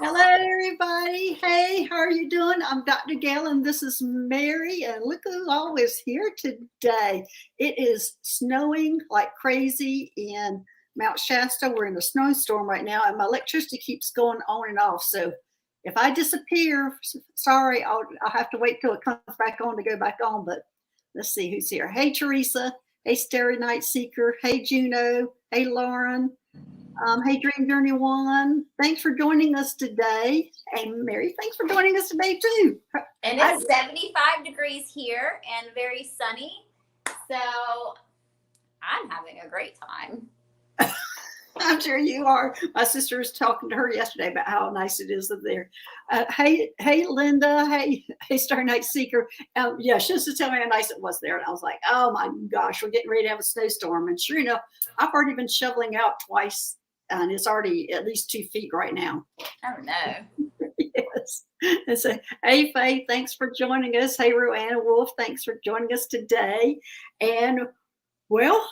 Hello, everybody. Hey, how are you doing? I'm Dr. Gail, and this is Mary. And look who all is here today. It is snowing like crazy in Mount Shasta. We're in a snowstorm right now, and my electricity keeps going on and off. So if I disappear, sorry, I'll have to wait till it comes back on to go back on. But let's see who's here. Hey, Teresa. Hey, Starry Night Seeker. Hey, Juno. Hey, Lauren. Hey, Dream Journey One, thanks for joining us today. And Mary, thanks for joining us today too. And it's 75 degrees here and very sunny. So I'm having a great time. I'm sure you are. My sister was talking to her yesterday about how nice it is up there. Hey, Linda. Hey, Star Night Seeker. Yeah, she was to tell me how nice it was there. And I was like, oh my gosh, we're getting ready to have a snowstorm. And sure enough, I've already been shoveling out twice. And it's already at least 2 feet right now. Oh, no. Yes. And so, hey, Faye, thanks for joining us. Hey, Roanna Wolf, thanks for joining us today. And, well,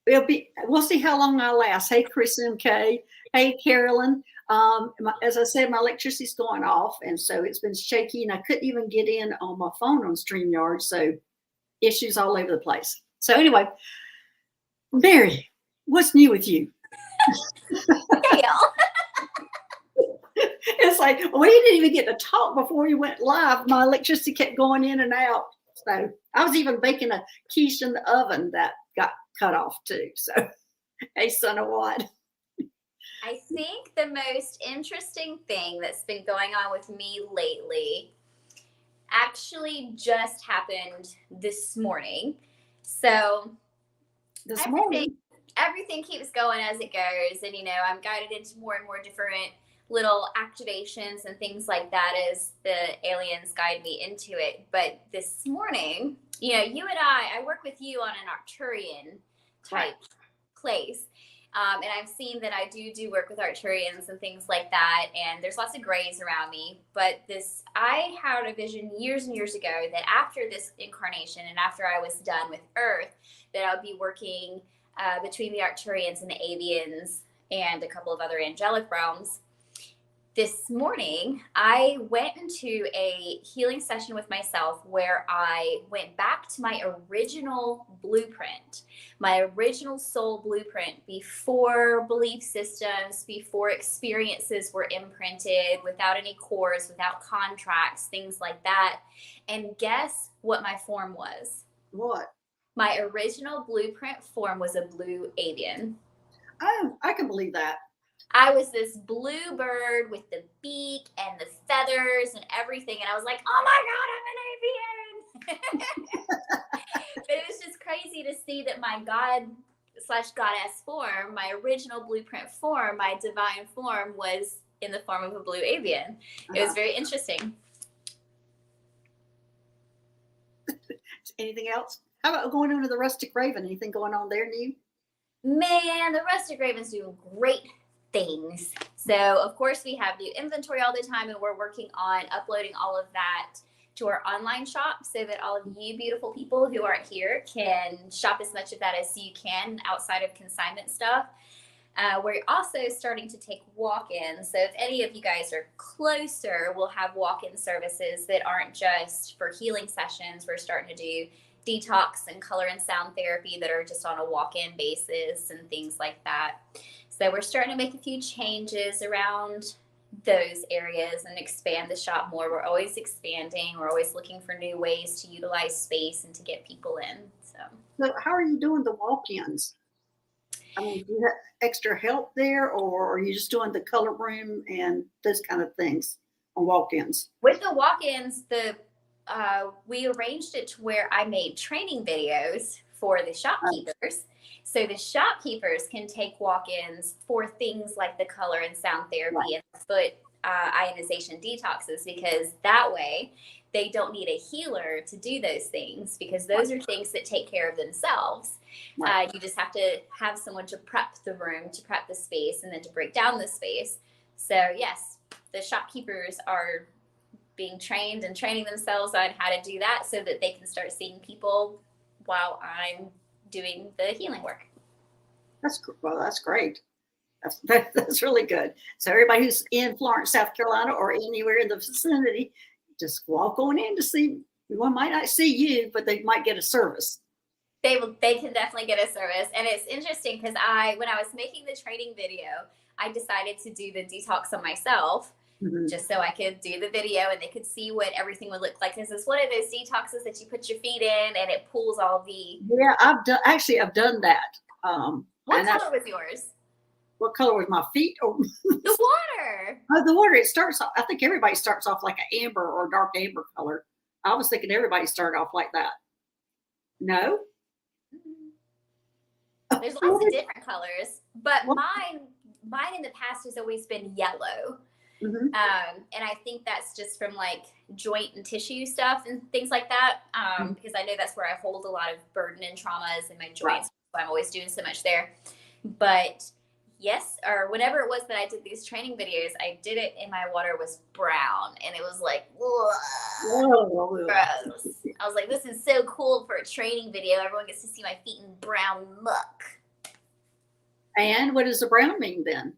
we'll see how long I last. Hey, Chris MK. Hey, Carolyn. As I said, my electricity's going off, and so it's been shaky, and I couldn't even get in on my phone on StreamYard, so issues all over the place. So anyway, Mary, what's new with you? It's like we didn't even get to talk before we went live. My electricity kept going in and out. So I was even baking a quiche in the oven that got cut off too. So hey, son of what? I think the most interesting thing that's been going on with me lately actually just happened this morning. So everything keeps going as it goes, and I'm guided into more and more different little activations and things like that as the aliens guide me into it. But this morning, you and I work with you on an Arcturian type place. And I've seen that I do work with Arcturians and things like that. And there's lots of grays around me. But I had a vision years and years ago that after this incarnation and after I was done with Earth, that I would be working between the Arcturians and the avians and a couple of other angelic realms. This morning, I went into a healing session with myself where I went back to my original blueprint, my original soul blueprint before belief systems, before experiences were imprinted, without any cores, without contracts, things like that. And guess what my form was? What? My original blueprint form was a blue avian. Oh, I can believe that. I was this blue bird with the beak and the feathers and everything. And I was like, oh my God, I'm an avian. But it was just crazy to see that my God/goddess form, my original blueprint form, my divine form was in the form of a blue avian. It was very interesting. Anything else? How about going on to the Rustic Raven? Anything going on there new? Man, the Rustic Raven's doing great things. So of course we have new inventory all the time, and we're working on uploading all of that to our online shop so that all of you beautiful people who aren't here can shop as much of that as you can outside of consignment stuff. We're also starting to take walk-ins. So if any of you guys are closer, we'll have walk-in services that aren't just for healing sessions. We're starting to do detox and color and sound therapy that are just on a walk-in basis and things like that. So we're starting to make a few changes around those areas and expand the shop more. We're always expanding. We're always looking for new ways to utilize space and to get people in. So how are you doing the walk-ins? I mean, do you have extra help there, or are you just doing the color room and those kind of things on walk-ins? With the walk-ins, we arranged it to where I made training videos for the shopkeepers. So the shopkeepers can take walk-ins for things like the color and sound therapy and foot ionization detoxes, because that way they don't need a healer to do those things, because those are things that take care of themselves. You just have to have someone to prep the room, to prep the space, and then to break down the space. So yes, the shopkeepers are being trained and training themselves on how to do that so that they can start seeing people while I'm doing the healing work. That's great. That's really good. So everybody who's in Florence, South Carolina, or anywhere in the vicinity, just walk on in to see. One might not see you, but they might get a service. They can definitely get a service. And it's interesting because when I was making the training video, I decided to do the detox on myself, just so I could do the video and they could see what everything would look like. This is one of those detoxes that you put your feet in and it pulls all the. Yeah, I've done that. What color was yours? What color was my feet? Oh, the water. Oh, the water. It starts off, I think everybody starts off like an amber or dark amber color. I was thinking everybody started off like that. No? There's lots of different colors, but mine in the past has always been yellow. And I think that's just from like joint and tissue stuff and things like that. Because I know that's where I hold a lot of burden and traumas in my joints. Right. So I'm always doing so much there. But yes, or whenever it was that I did these training videos, I did it and my water was brown and it was like, gross. I was like, this is so cool for a training video. Everyone gets to see my feet in brown muck. And what does the brown mean then?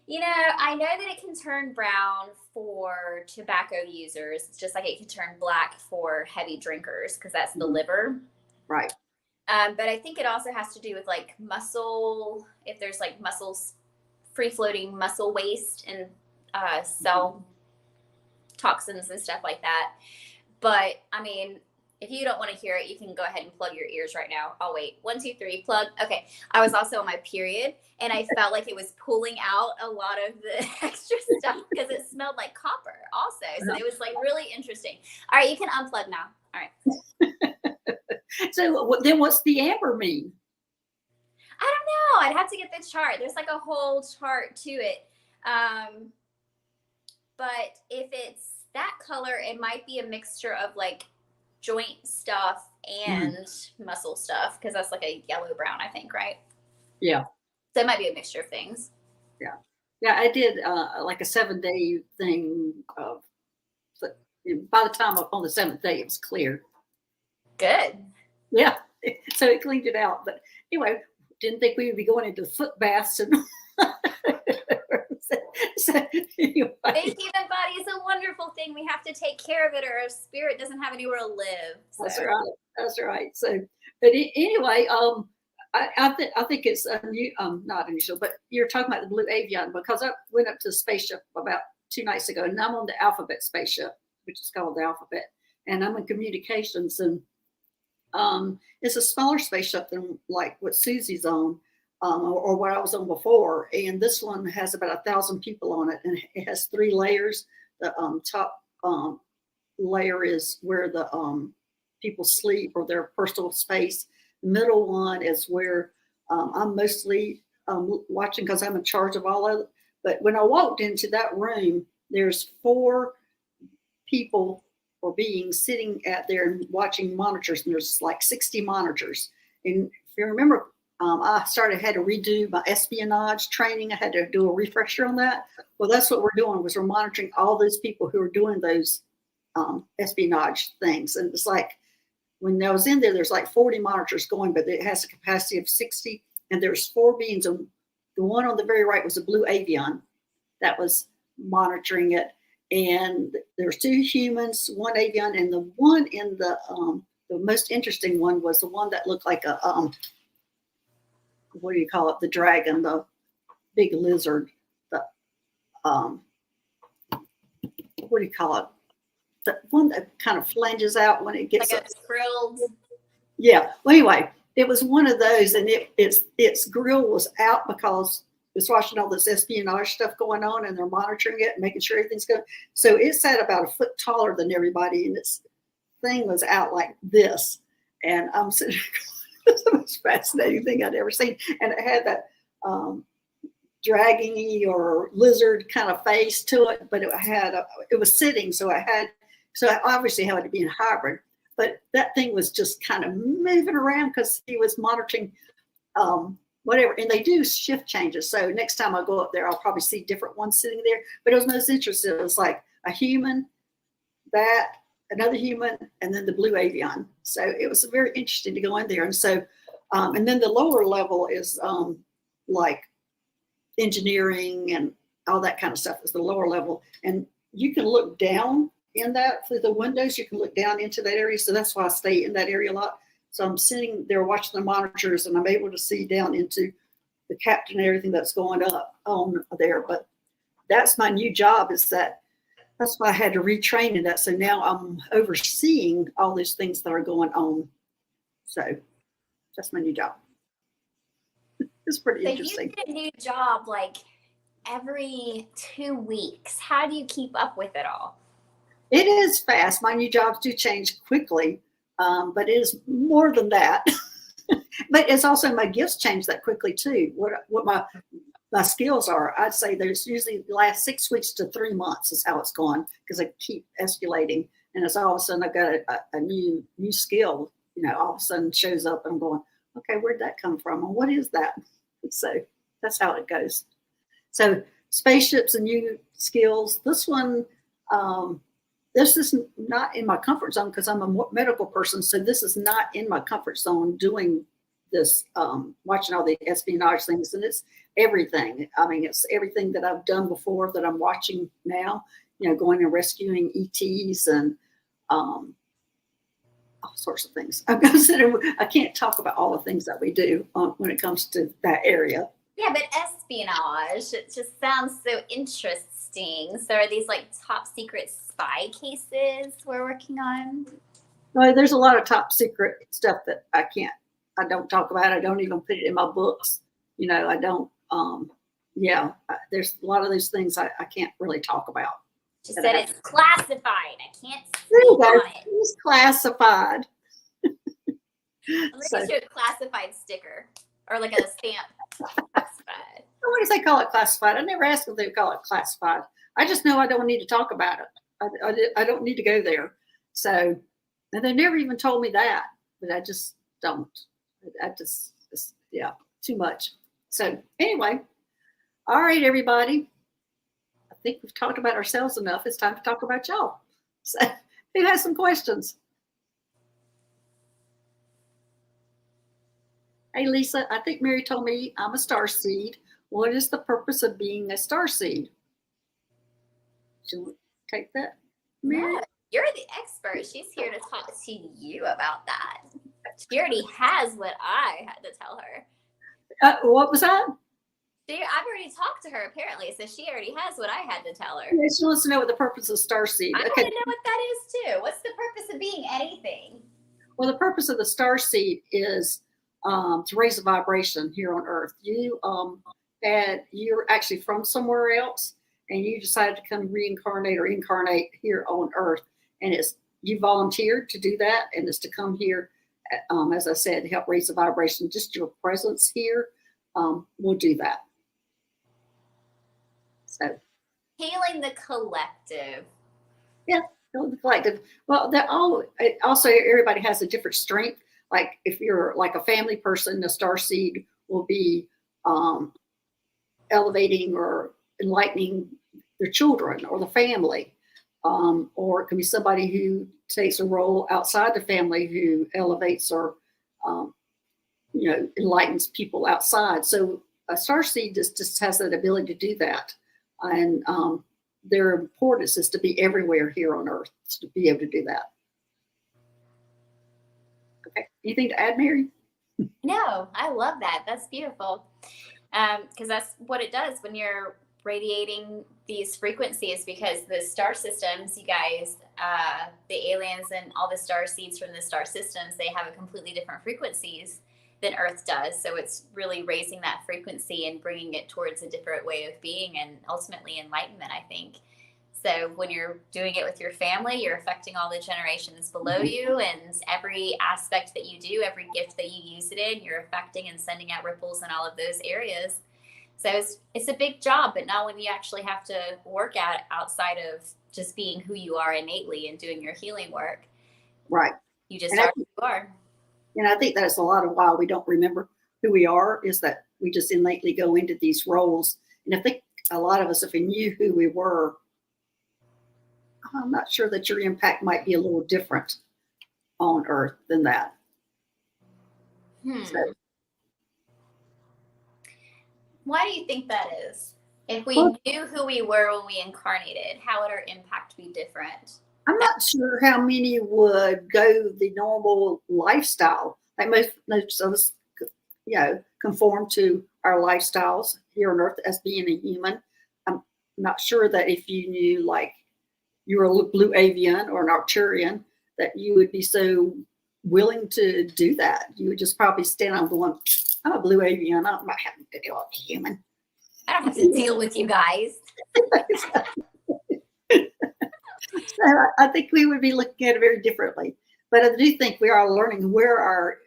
You know, I know that it can turn brown for tobacco users. It's just like it can turn black for heavy drinkers because that's the liver. Right. But I think it also has to do with like muscle, if there's like muscles, free floating muscle waste and cell toxins and stuff like that. But I mean, if you don't want to hear it, you can go ahead and plug your ears right now. I'll wait. 1, 2, 3, plug. Okay. I was also on my period and I felt like it was pulling out a lot of the extra stuff because it smelled like copper also. So it was like really interesting. All right. You can unplug now. All right. So then what's the amber mean? I don't know. I'd have to get the chart. There's like a whole chart to it. But if it's that color, it might be a mixture of like joint stuff and muscle stuff because that's like a yellow brown, I think, right? Yeah. So it might be a mixture of things. Yeah. Yeah, I did like a 7-day thing. By the time on the 7th day, it was clear. Good. Yeah. So it cleaned it out. But anyway, didn't think we would be going into foot baths and so anyway. The human body is a wonderful thing. We have to take care of it or our spirit doesn't have anywhere to live. So. That's right. That's right. So, but anyway, I think it's not unusual, but you're talking about the blue avian because I went up to the Spaceship about 2 nights ago and I'm on the Alphabet Spaceship, which is called the Alphabet, and I'm in communications and it's a smaller spaceship than like what Susie's on. Or what I was on before. And this one has about 1,000 people on it. And it has 3 layers. The top layer is where the people sleep or their personal space. The middle one is where I'm mostly watching because I'm in charge of all of it. But when I walked into that room, there's 4 people or beings sitting out there and watching monitors. And there's like 60 monitors. And if you remember, I had to redo my espionage training. I had to do a refresher on that. Well, that's what we're doing was we're monitoring all those people who are doing those espionage things. And it's like when I was in there, there's like 40 monitors going, but it has a capacity of 60. And there's 4 beings. And the one on the very right was a blue avian that was monitoring it. And there's 2 humans, 1 avian, and the one in the most interesting one was the one that looked like a what do you call it? The dragon, the big lizard, the what do you call it? The one that kind of flanges out when it gets like a grilled. Yeah. Well, anyway, it was one of those, and its grill was out because it was watching all this espionage stuff going on, and they're monitoring it and making sure everything's good. So it sat about a foot taller than everybody, and its thing was out like this, and I'm sitting. It's the most fascinating thing I'd ever seen. And it had that dragon-y or lizard kind of face to it, but it was sitting. So I obviously had to be in hybrid, but that thing was just kind of moving around because he was monitoring whatever. And they do shift changes. So next time I go up there, I'll probably see different ones sitting there. But it was most interesting. It was like a human, another human, and then the blue avian. So it was very interesting to go in there. And so, and then the lower level is like engineering and all that kind of stuff is the lower level. And you can look down in that through the windows. You can look down into that area. So that's why I stay in that area a lot. So I'm sitting there watching the monitors, and I'm able to see down into the captain and everything that's going up on there. But that's my new job, is that's why I had to retrain in that. So now I'm overseeing all these things that are going on. So that's my new job. It's pretty interesting. You get a new job like every 2 weeks. How do you keep up with it all? It is fast. My new jobs do change quickly, but it is more than that. But it's also my gifts change that quickly too. What my skills are, I'd say there's usually the last 6 weeks to 3 months is how it's gone, because I keep escalating, and it's all of a sudden I've got a new skill. All of a sudden shows up, and I'm going, okay, where'd that come from, and what is that? So that's how it goes. So spaceships and new skills. This one, this is not in my comfort zone because I'm a medical person. So this is not in my comfort zone doing this, watching all the espionage things. And it's everything. I mean, it's everything that I've done before that I'm watching now, going and rescuing ETs and all sorts of things. I can't talk about all the things that we do when it comes to that area. Yeah, but espionage, it just sounds so interesting. So are these like top secret spy cases we're working on? No, there's a lot of top secret stuff that I don't talk about. I don't even put it in my books. I don't, there's a lot of those things I can't really talk about. She said it's classified. I can't speak on it. It's classified. I'm going to do a classified sticker or like a stamp. Classified. What do they call it, classified? I never asked if they call it classified. I just know I don't need to talk about it. I don't need to go there. So, and they never even told me that, but I just don't. Too much. So anyway, all right, everybody. I think we've talked about ourselves enough. It's time to talk about y'all. So who has some questions? Hey, Lisa, I think Mary told me I'm a starseed. What is the purpose of being a starseed? Should we take that, Mary? Yeah, you're the expert. She's here to talk to you about that. She already has what I had to tell her. What was that? I've already talked to her, apparently, so she already has what I had to tell her. Yeah, she wants to know what the purpose of starseed. I want to know what that is, too. What's the purpose of being anything? Well, the purpose of the starseed is to raise a vibration here on Earth. You're actually from somewhere else, and you decided to come reincarnate or incarnate here on Earth, and you volunteered to do that, and it's to come here, as I said, to help raise the vibration. Just your presence here will do that. So, healing the collective. Yeah, healing the collective. Well, also everybody has a different strength. Like if you're like a family person, the starseed will be elevating or enlightening their children or the family. Or it can be somebody who takes a role outside the family who elevates or, enlightens people outside. So a starseed just has that ability to do that. And their importance is to be everywhere here on Earth, to be able to do that. Okay. Anything to add, Mary? No, I love that. That's beautiful. Because that's what it does when you're radiating these frequencies, because the star systems, you guys, the aliens and all the star seeds from the star systems, they have a completely different frequencies than Earth does. So it's really raising that frequency and bringing it towards a different way of being and ultimately enlightenment, I think. So when you're doing it with your family, you're affecting all the generations below you, and every aspect that you do, every gift that you use it in, you're affecting and sending out ripples in all of those areas. So it's a big job, but not when you actually have to work out outside of just being who you are innately and doing your healing work. Right. You just are who you are. And I think that's a lot of why we don't remember who we are, is that we just innately go into these roles. And I think a lot of us, if we knew who we were, I'm not sure that your impact might be a little different on Earth than that. So. Why do you think that is? If we Well, knew who we were when we incarnated, how would our impact be different? I'm not sure how many would go the normal lifestyle. Like most of us, conform to our lifestyles here on Earth as being a human. I'm not sure that if you knew, like, you were a blue avian or an Arcturian, that you would be so willing to do that. You would just probably stand on going, I'm a blue avian. I'm not having to deal with a human. I don't have to deal with you guys. So I think we would be looking at it very differently. But I do think we are learning where our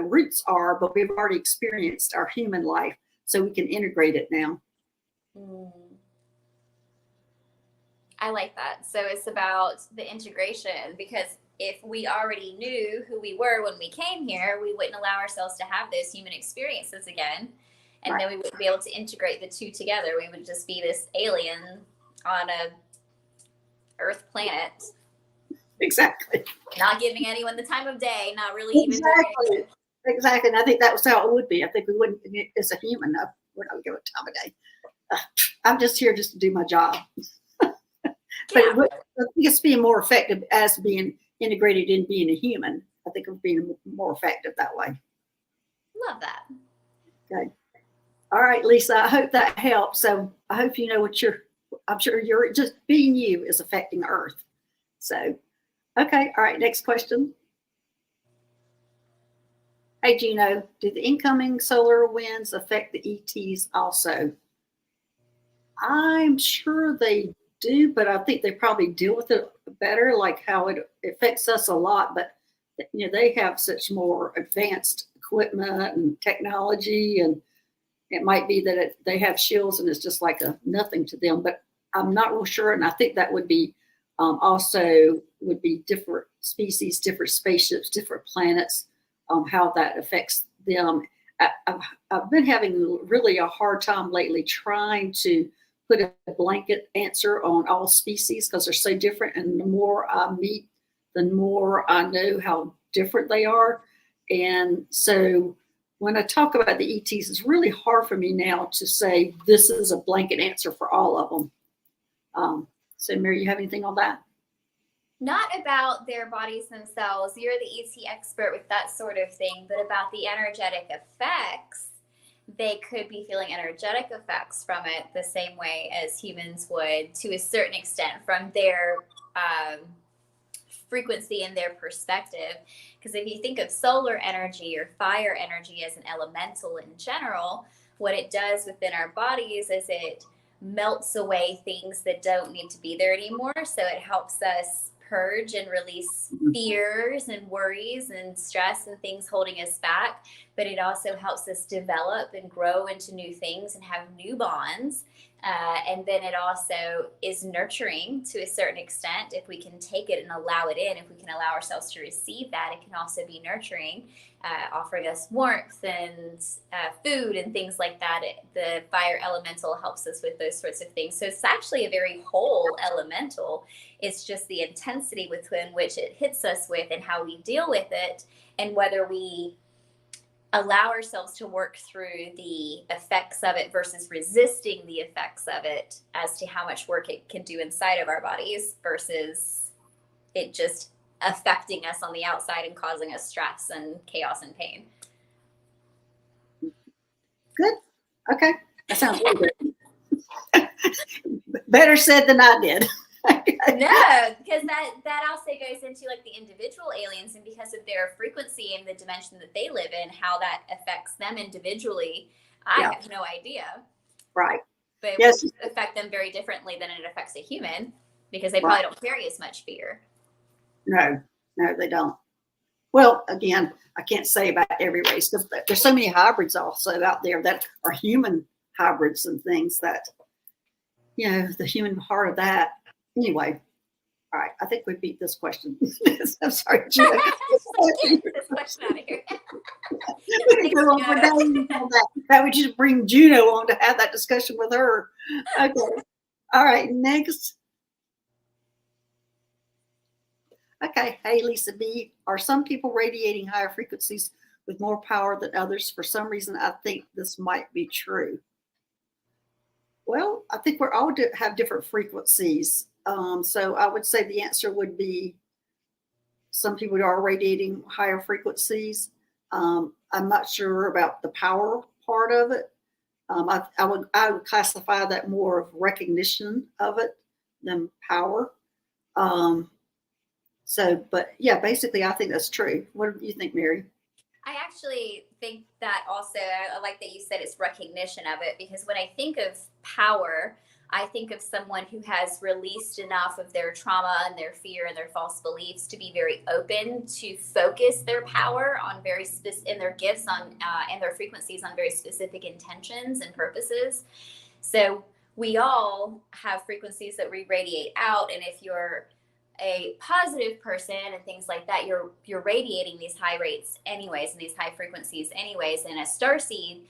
roots are, but we've already experienced our human life, so we can integrate it now. I like that. So it's about the integration, because if we already knew who we were when we came here, we wouldn't allow ourselves to have those human experiences again. And then we wouldn't be able to integrate the two together. We would just be this alien on a Earth planet. Exactly. Not giving anyone the time of day, not really even Exactly. Exactly. And I think that was how it would be. I think we wouldn't, as a human, we're not give it time of day. I'm just here just to do my job. But I think it's being more effective as being integrated in being a human. I think of being more effective that way. Love that. Okay. All right, Lisa, I hope that helps. So I hope you know what I'm sure you're just being you is affecting Earth. So, okay. All right. Next question. Hey, Gino, do the incoming solar winds affect the ETs also? I'm sure they do, but I think they probably deal with it better, like how it affects us a lot. But they have such more advanced equipment and technology, and it might be that they have shields and it's just like a nothing to them. But I'm not real sure, and I think that would be also would be different species, different spaceships, different planets, how that affects them. I've been having really a hard time lately trying to put a blanket answer on all species because they're so different. And the more I meet, the more I know how different they are. And so when I talk about the ETs, it's really hard for me now to say this is a blanket answer for all of them. So Mary, you have anything on that? Not about their bodies themselves. You're the ET expert with that sort of thing, but about the energetic effects. They could be feeling energetic effects from it the same way as humans would, to a certain extent, from their frequency and their perspective. Because if you think of solar energy or fire energy as an elemental in general, what it does within our bodies is it melts away things that don't need to be there anymore. So it helps us purge and release fears and worries and stress and things holding us back. But it also helps us develop and grow into new things and have new bonds. And then it also is nurturing to a certain extent. If we can take it and allow it in, if we can allow ourselves to receive that, it can also be nurturing, offering us warmth and food and things like that. The fire elemental helps us with those sorts of things. So it's actually a very whole elemental. It's just the intensity within which it hits us with and how we deal with it, and whether we allow ourselves to work through the effects of it versus resisting the effects of it, as to how much work it can do inside of our bodies versus it just affecting us on the outside and causing us stress and chaos and pain. Good. Okay. That sounds really good. Better said than I did. No, because that also goes into like the individual aliens, and because of their frequency and the dimension that they live in, how that affects them individually, I have no idea. Right. But it will affect them very differently than it affects a human, because they probably don't carry as much fear. No, they don't. Well, again, I can't say about every race, because there's so many hybrids also out there that are human hybrids and things that, the human part of that. Anyway, all right. I think we beat this question. I'm sorry, Gina. Get this question out of here. That would just bring Juno on to have that discussion with her. Okay. All right. Next. Okay. Hey, Lisa B. Are some people radiating higher frequencies with more power than others? For some reason, I think this might be true. Well, I think we're all have different frequencies. So I would say the answer would be some people are radiating higher frequencies. I'm not sure about the power part of it. I would classify that more of recognition of it than power. Um, but yeah, basically, I think that's true. What do you think, Mary? I actually think that also, I like that you said it's recognition of it, because when I think of power, I think of someone who has released enough of their trauma and their fear and their false beliefs to be very open to focus their power on very specific, in their gifts on and their frequencies on very specific intentions and purposes. So we all have frequencies that we radiate out, and if you're a positive person and things like that, you're radiating these high rates anyways and these high frequencies anyways. And as starseed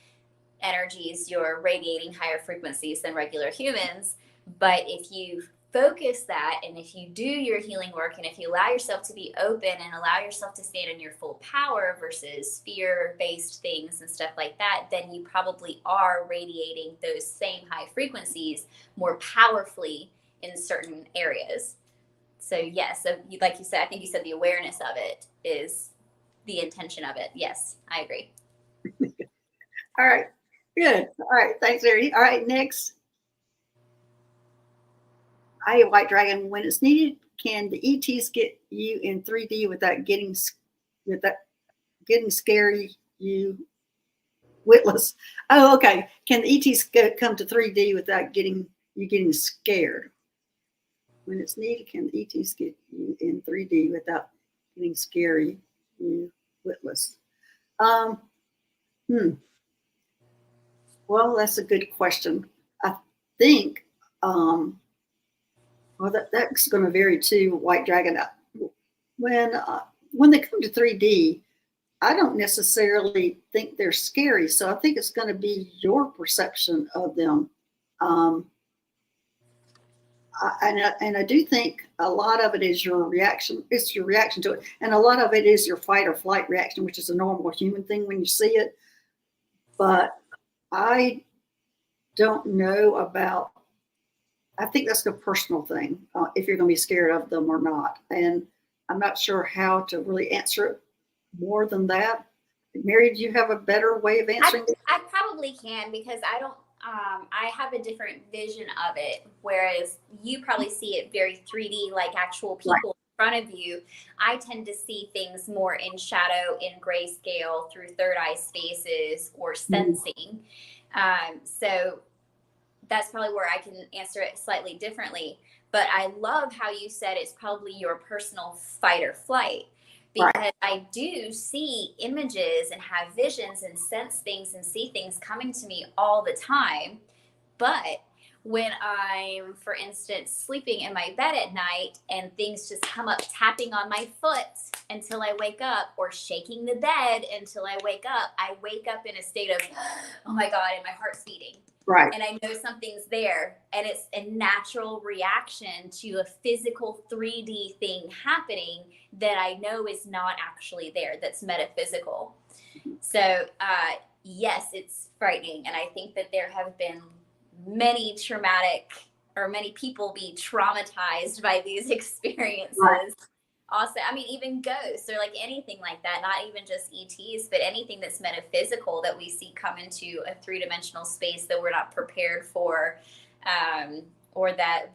energies, you're radiating higher frequencies than regular humans. But if you focus that, and if you do your healing work, and if you allow yourself to be open and allow yourself to stand in your full power versus fear-based things and stuff like that, then you probably are radiating those same high frequencies more powerfully in certain areas. So yes, so like you said, I think you said the awareness of it is the intention of it. Yes, I agree. All right, good. All right, thanks, Mary. All right, next. Hi, White Dragon. When it's needed, can the ETs get you in 3D without getting scary? You witless. Oh, okay. Can the ETs come to 3D without getting scared? When it's needed, can the ETs get you in 3D without getting scary? You witless. Well, that's a good question. I think well, that's going to vary too, White Dragon. When they come to 3D, I don't necessarily think they're scary. So I think it's going to be your perception of them. And I do think a lot of it is your reaction. It's your reaction to it. And a lot of it is your fight or flight reaction, which is a normal human thing when you see it. But I don't know about, I think that's a personal thing, if you're going to be scared of them or not. And I'm not sure how to really answer it more than that. Mary, do you have a better way of answering? I probably can, because I don't, I have a different vision of it, whereas you probably see it very 3D, like actual people right in front of you. I tend to see things more in shadow, in grayscale, through third eye spaces or sensing. So that's probably where I can answer it slightly differently. But I love how you said it's probably your personal fight or flight, because right, I do see images and have visions and sense things and see things coming to me all the time. But when I'm, for instance, sleeping in my bed at night and things just come up tapping on my foot until I wake up, or shaking the bed until I wake up in a state of, oh my God, and my heart's beating. Right. And I know something's there, and it's a natural reaction to a physical 3D thing happening that I know is not actually there, that's metaphysical. So yes, it's frightening. And I think that there have been many people be traumatized by these experiences. Right. Also, I mean, even ghosts or like anything like that, not even just ETs, but anything that's metaphysical that we see come into a three-dimensional space that we're not prepared for, or that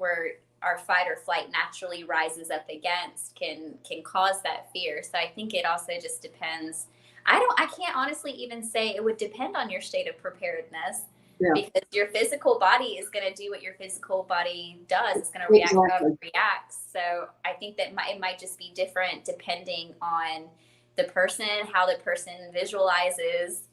our fight or flight naturally rises up against, can cause that fear. So I think it also just depends. I can't honestly even say it would depend on your state of preparedness. Yeah. Because your physical body is going to do what your physical body does. It's going to react how it reacts. So I think that it might just be different depending on the person, how the person visualizes.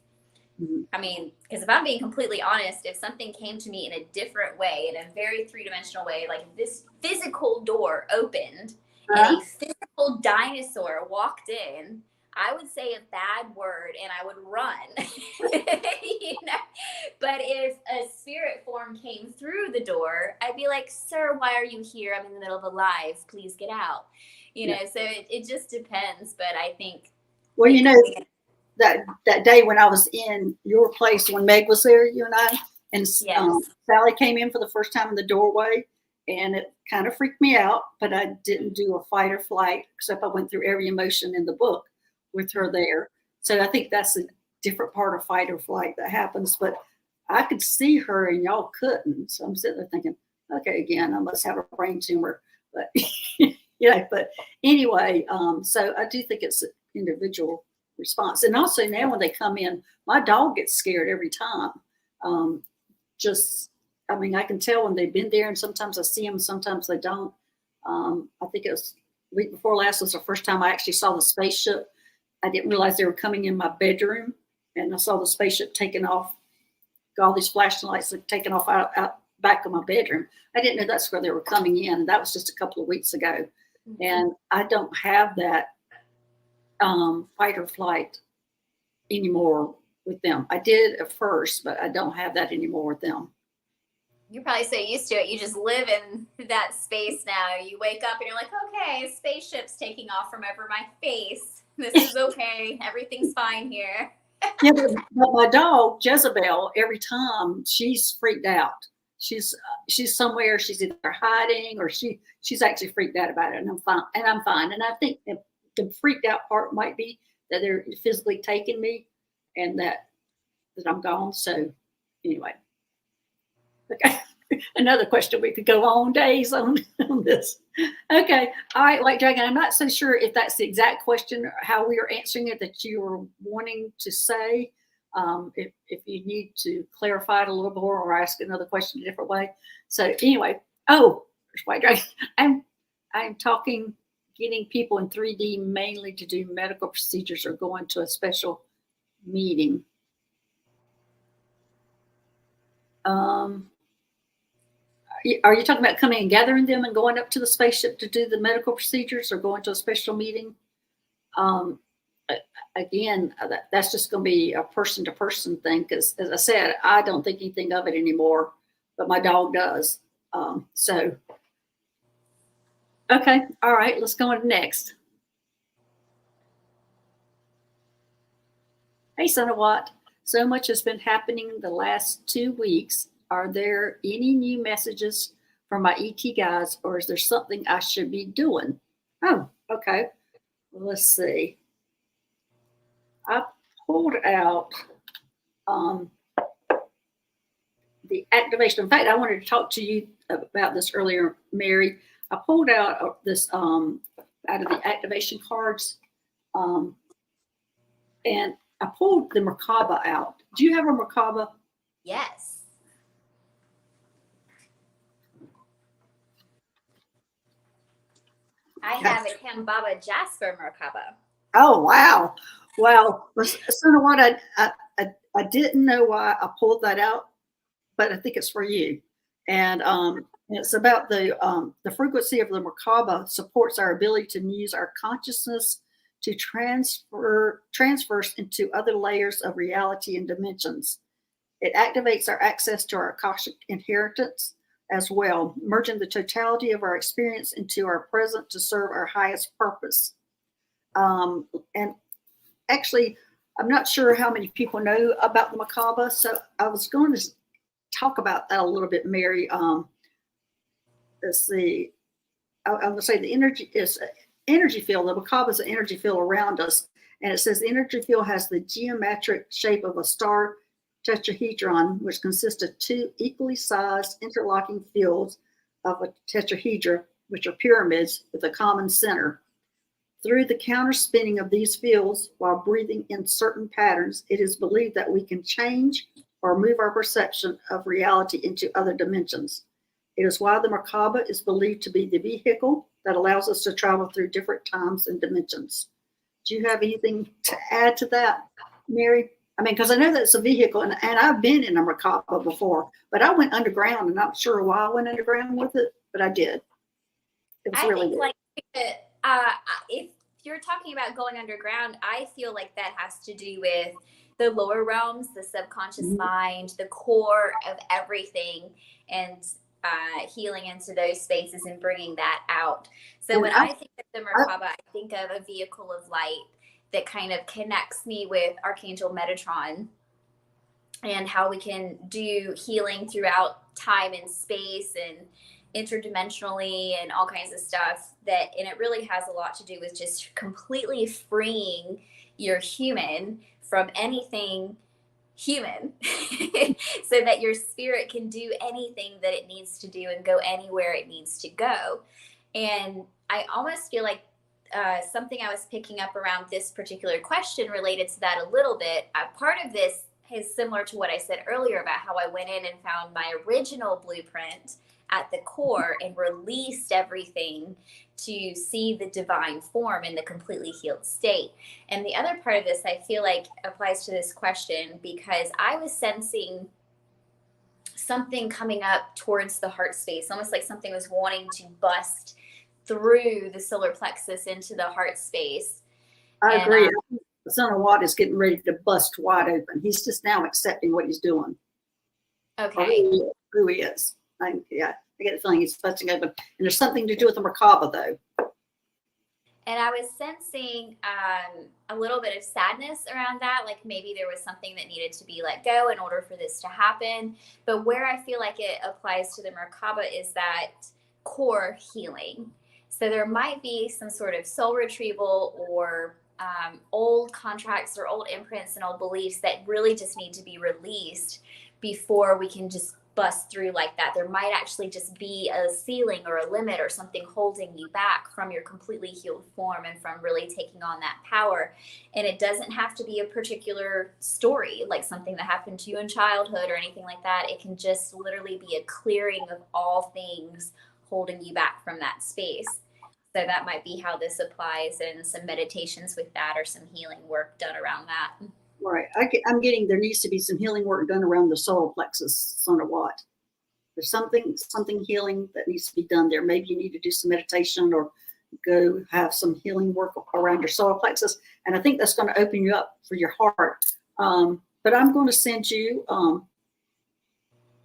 Mm-hmm. I mean, because if I'm being completely honest, if something came to me in a different way, in a very three-dimensional way, like if this physical door opened and a physical dinosaur walked in, I would say a bad word and I would run. You know? But if a spirit form came through the door, I'd be like, sir, why are you here? I'm in the middle of a live. Please get out. You know, so it just depends. But I think. Well, you know, that day when I was in your place, when Meg was there, you and I, And Yes. Sally came in for the first time in the doorway, and it kind of freaked me out, but I didn't do a fight or flight, except I went through every emotion in the book with her there. So I think that's a different part of fight or flight that happens. But I could see her and y'all couldn't. So I'm sitting there thinking, okay, again, I must have a brain tumor. But but anyway, so I do think it's an individual response. And also now when they come in, my dog gets scared every time. I mean, I can tell when they've been there, and sometimes I see them, sometimes they don't. I think it was week before last was the first time I actually saw the spaceship. I didn't realize they were coming in my bedroom, and I saw the spaceship taking off. All these flashing lights had taken off out back of my bedroom. I didn't know that's where they were coming in. And that was just a couple of weeks ago. Mm-hmm. And I don't have that fight or flight anymore with them. I did at first, but I don't have that anymore with them. You're probably so used to it. You just live in that space now. You wake up and you're like, okay, spaceship's taking off from over my face. This is okay. Everything's fine here. Yeah, but my dog Jezebel, every time she's freaked out. She's somewhere. She's either hiding or she's actually freaked out about it, and I'm fine. And I think the freaked out part might be that they're physically taking me, and that I'm gone. So anyway, okay. Another question, we could go on days on this. Okay. All right, White Dragon. I'm not so sure if that's the exact question or how we are answering it that you were wanting to say. If you need to clarify it a little more or ask another question a different way. So anyway, White Dragon. I'm talking getting people in 3D mainly to do medical procedures or going to a special meeting. Are you talking about coming and gathering them and going up to the spaceship to do the medical procedures or going to a special meeting? Again, that's just going to be a person-to-person thing because, as I said, I don't think anything of it anymore, but my dog does. So, okay. All right. Let's go on to next. Hey, Son of Watt. So much has been happening the last 2 weeks. Are there any new messages from my ET guys, or is there something I should be doing? Oh, okay. Well, let's see. I pulled out the activation. In fact, I wanted to talk to you about this earlier, Mary. I pulled out this out of the activation cards, and I pulled the Merkaba out. Do you have a Merkaba? Yes. I have a Kambaba Jasper Merkaba. Oh, wow. Well, Son of What, I didn't know why I pulled that out, but I think it's for you. And it's about the frequency of the Merkaba supports our ability to use our consciousness to transverse into other layers of reality and dimensions. It activates our access to our Akashic inheritance as well, merging the totality of our experience into our present to serve our highest purpose. And actually, I'm not sure how many people know about the Merkaba, so I was going to talk about that a little bit, Mary. Let's see. I'm going to say the energy is energy field. The Merkaba is an energy field around us, and it says the energy field has the geometric shape of a star tetrahedron, which consists of two equally sized interlocking fields of a tetrahedra, which are pyramids with a common center. Through the counter-spinning of these fields while breathing in certain patterns, it is believed that we can change or move our perception of reality into other dimensions. It is why the Merkaba is believed to be the vehicle that allows us to travel through different times and dimensions. Do you have anything to add to that, Mary? I mean, because I know that it's a vehicle, and I've been in a Merkaba before, but I went underground, and I'm not sure why I went underground with it, but I did. It was really good. If you're talking about going underground, I feel like that has to do with the lower realms, the subconscious mind, the core of everything, and healing into those spaces and bringing that out. So when I think of the Merkaba, I think of a vehicle of light that kind of connects me with Archangel Metatron. and how we can do healing throughout time and space and interdimensionally and all kinds of stuff. And it really has a lot to do with just completely freeing your human from anything human so that your spirit can do anything that it needs to do and go anywhere it needs to go. And I almost feel like something I was picking up around this particular question related to that a little bit. Part of this is similar to what I said earlier about how I went in and found my original blueprint at the core and released everything to see the divine form in the completely healed state. And the other part of this, I feel like, applies to this question because I was sensing something coming up towards the heart space, almost like something was wanting to bust through the solar plexus into the heart space. I agree. Son of Watt is getting ready to bust wide open. He's just now accepting what he's doing. Okay. Who he is. I get the feeling he's busting open. And there's something to do with the Merkaba, though. And I was sensing a little bit of sadness around that. Like maybe there was something that needed to be let go in order for this to happen. But where I feel like it applies to the Merkaba is that core healing. So there might be some sort of soul retrieval or old contracts or old imprints and old beliefs that really just need to be released before we can just bust through like that. There might actually just be a ceiling or a limit or something holding you back from your completely healed form and from really taking on that power. And it doesn't have to be a particular story, like something that happened to you in childhood or anything like that. It can just literally be a clearing of all things holding you back from that space. So that might be how this applies, and some meditations with that or some healing work done around that. Right. I'm getting there needs to be some healing work done around the solar plexus, Son of Watt. There's something healing that needs to be done there. Maybe you need to do some meditation or go have some healing work around your solar plexus. And I think that's going to open you up for your heart. But I'm going to send you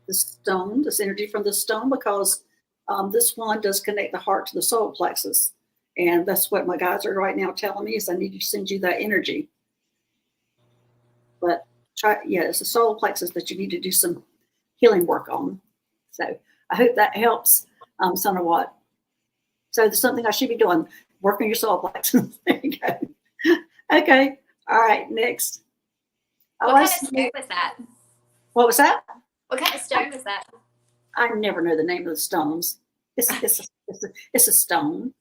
the stone, this energy from the stone, because this one does connect the heart to the solar plexus. And that's what my guides are right now telling me is I need to send you that energy. But it's the solar plexus that you need to do some healing work on. So I hope that helps, Son of Watt. So there's something I should be doing, working your solar plexus. There you go. Okay. All right. Next. What kind of stone was that? What was that? What kind of stone was that? I never know the name of the stones. It's a stone. It's a stone.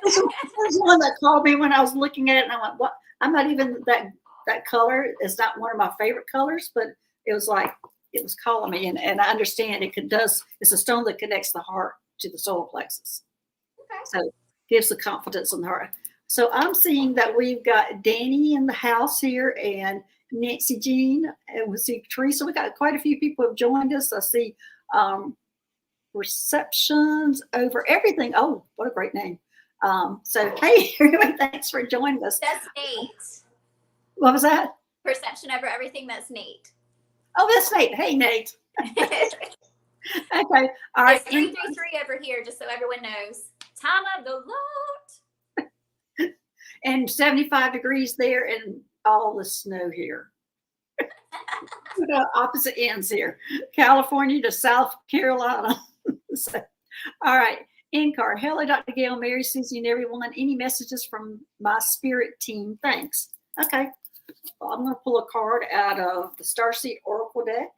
There's one that called me when I was looking at it, and I went, "What? I'm not even that color is not one of my favorite colors, but it was like it was calling me, and I understand it's a stone that connects the heart to the solar plexus. Okay. So it gives the confidence in the heart. So I'm seeing that we've got Danny in the house here and Nancy Jean, and we see Teresa. We got quite a few people have joined us. I see receptions over everything. Oh, what a great name. So hey, everybody, thanks for joining us. That's Nate. What was that? Perception over everything. That's Nate. Oh, that's Nate. Hey, Nate. Okay. All right. It's 333 over here, just so everyone knows. Time of the Lord. And 75 degrees there and all the snow here. Opposite ends here. California to South Carolina. So, all right. In-car. Hello, Dr. Gail, Mary, Susie, and everyone. Any messages from my spirit team? Thanks. Okay. Well, I'm going to pull a card out of the Starseed Oracle deck.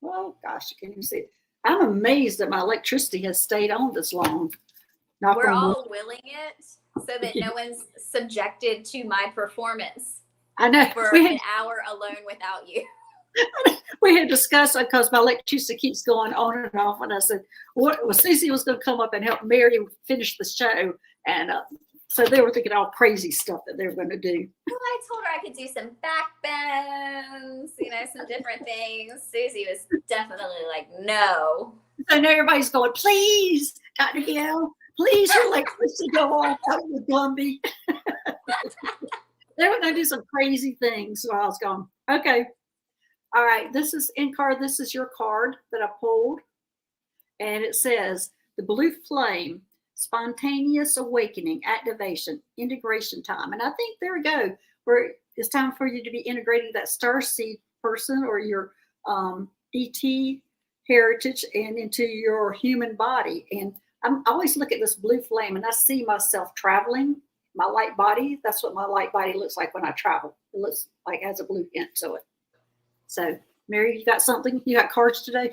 Well, gosh, you can't even see it. I'm amazed that my electricity has stayed on this long. We're all willing it so that no one's subjected to my performance. I know. For an hour alone without you. We had discussed it because my electricity keeps going on and off. And I said, well, Susie was going to come up and help Mary finish the show. And so they were thinking all crazy stuff that they were going to do. Well, I told her I could do some backbends, some different things. Susie was definitely like, no. So now everybody's going, please, Dr. Gail, please, your electricity go off out of the Gumby. They were going to do some crazy things. So I was going, okay. All right. This is in-card. This is your card that I pulled. And it says, the blue flame, spontaneous awakening, activation, integration time. And I think there we go. it's time for you to be integrating that starseed person or your ET heritage and into your human body. And I always look at this blue flame and I see myself traveling. My light body, that's what my light body looks like when I travel. It looks like it has a blue hint to it. So, Mary, you got something? You got cards today?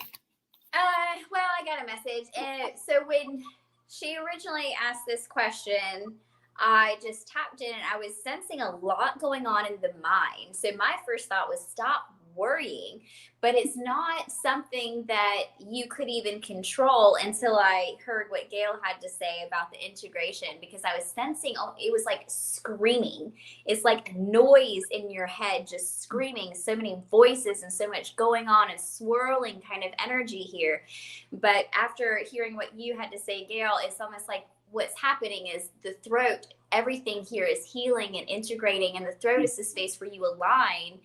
Well, I got a message. And so when she originally asked this question, I just tapped in and I was sensing a lot going on in the mind. So my first thought was stop worrying, but it's not something that you could even control until I heard what Gail had to say about the integration, because I was sensing, oh, it was like screaming. It's like noise in your head, just screaming, so many voices and so much going on and swirling kind of energy here. But after hearing what you had to say, Gail, it's almost like what's happening is the throat, everything here is healing and integrating, and the throat is the space where you align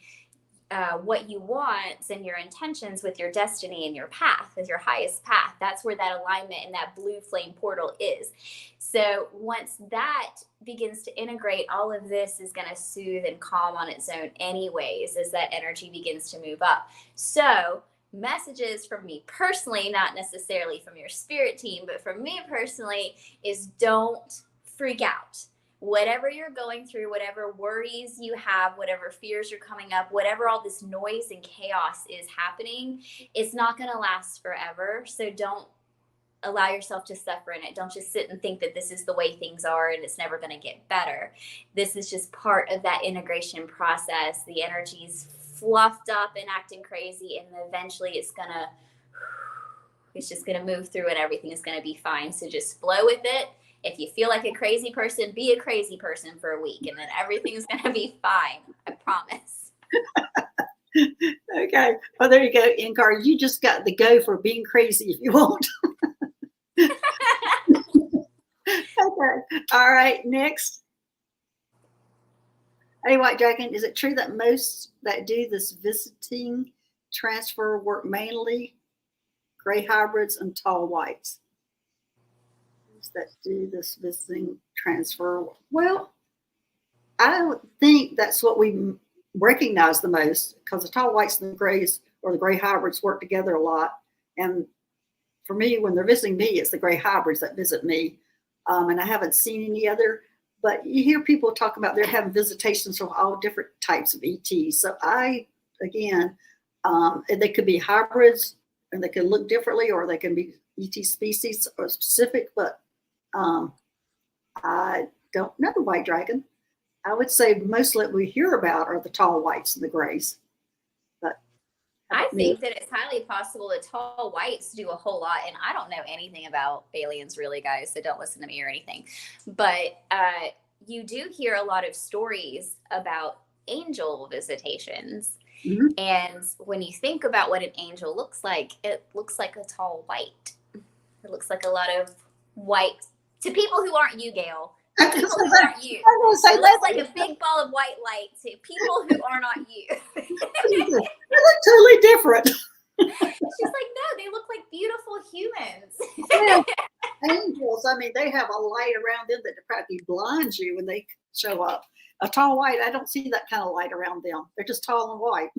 what you want and your intentions with your destiny and your path, with your highest path. That's where that alignment and that blue flame portal is. So once that begins to integrate, all of this is going to soothe and calm on its own anyways, as that energy begins to move up. So messages from me personally, not necessarily from your spirit team, but from me personally, is don't freak out. Whatever you're going through, whatever worries you have, whatever fears are coming up, whatever all this noise and chaos is happening, it's not going to last forever. So don't allow yourself to suffer in it. Don't just sit and think that this is the way things are and it's never going to get better. This is just part of that integration process. The energy's fluffed up and acting crazy, and eventually it's just going to move through and everything is going to be fine. So just flow with it. If you feel like a crazy person, be a crazy person for a week, and then everything's going to be fine. I promise. Okay. Well, there you go, Inkar. You just got the go for being crazy if you want. Okay. All right. Next. Hey, White Dragon, is it true that most that do this visiting transfer work mainly gray hybrids and tall whites? That do this visiting transfer? Well, I don't think that's what we recognize the most, because the tall whites and the grays or the gray hybrids work together a lot. And for me, when they're visiting me, it's the gray hybrids that visit me. And I haven't seen any other, but you hear people talk about they're having visitations from all different types of ETs. So they could be hybrids and they can look differently, or they can be ET species or specific, but I don't know, White Dragon. I would say mostly what we hear about are the tall whites and the grays. But I think that it's highly possible that tall whites do a whole lot. And I don't know anything about aliens, really, guys, so don't listen to me or anything. But you do hear a lot of stories about angel visitations. Mm-hmm. And when you think about what an angel looks like, it looks like a tall white. It looks like a lot of white. To people who aren't you, Gail. People who aren't you. It looks like a big ball of white light to people who are not you. They look totally different. She's like, no, they look like beautiful humans. Yeah. Angels, I mean, they have a light around them that practically blinds you when they show up. A tall white, I don't see that kind of light around them. They're just tall and white.